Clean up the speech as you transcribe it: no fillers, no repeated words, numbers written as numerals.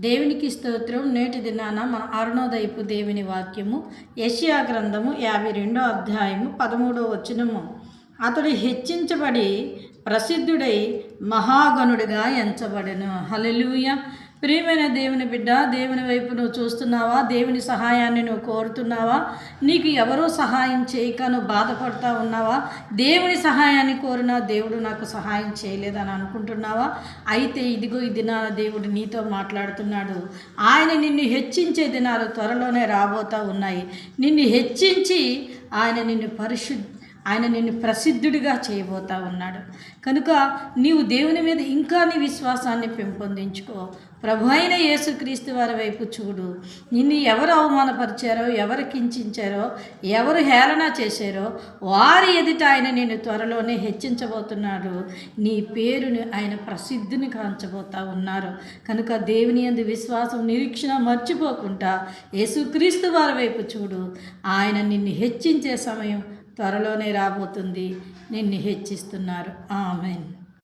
దేవునికి స్తోత్రం. నేటి దినాన మన అరుణోదయపు దేవుని వాక్యము యెషయా గ్రంథము 52వ అధ్యాయము 13వ వచనము. అతడు హెచ్చించబడి ప్రసిద్ధుడై మహాగణుడిగా ఎంచబడెను. హల్లెలూయా. ప్రియమైన దేవుని బిడ్డ, దేవుని వైపు నువ్వు చూస్తున్నావా? దేవుని సహాయాన్ని నువ్వు కోరుతున్నావా? నీకు ఎవరో సహాయం చేయక నువ్వు బాధపడుతూ ఉన్నావా? దేవుని సహాయాన్ని కోరినా దేవుడు నాకు సహాయం చేయలేదని అనుకుంటున్నావా? అయితే ఇదిగో ఈ దినాన దేవుడు నీతో మాట్లాడుతున్నాడు. ఆయన నిన్ను హెచ్చించే దినాలు త్వరలోనే రాబోతూ ఉన్నాయి. నిన్ను హెచ్చించి ఆయన నిన్ను ప్రసిద్ధుడిగా చేయబోతా ఉన్నాడు. కనుక నీవు దేవుని మీద ఇంకా నీ విశ్వాసాన్ని పెంపొందించుకో. ప్రభు అయిన యేసుక్రీస్తు వారి వైపు చూడు. నిన్ను ఎవరు అవమానపరిచారో, ఎవరు కించారో, ఎవరు హేళన చేశారో వారి ఎదుట ఆయన నిన్ను త్వరలోనే హెచ్చించబోతున్నాడు. నీ పేరుని ఆయన ప్రసిద్ధిని కాంచబోతా ఉన్నారు. కనుక దేవుని యందు విశ్వాసం, నిరీక్షణ మర్చిపోకుండా యేసుక్రీస్తు వారి వైపు చూడు. ఆయన నిన్ను హెచ్చించే సమయం త్వరలోనే రాబోతుంది. నిన్ను హెచ్చిస్తున్నారు. ఆమేన్.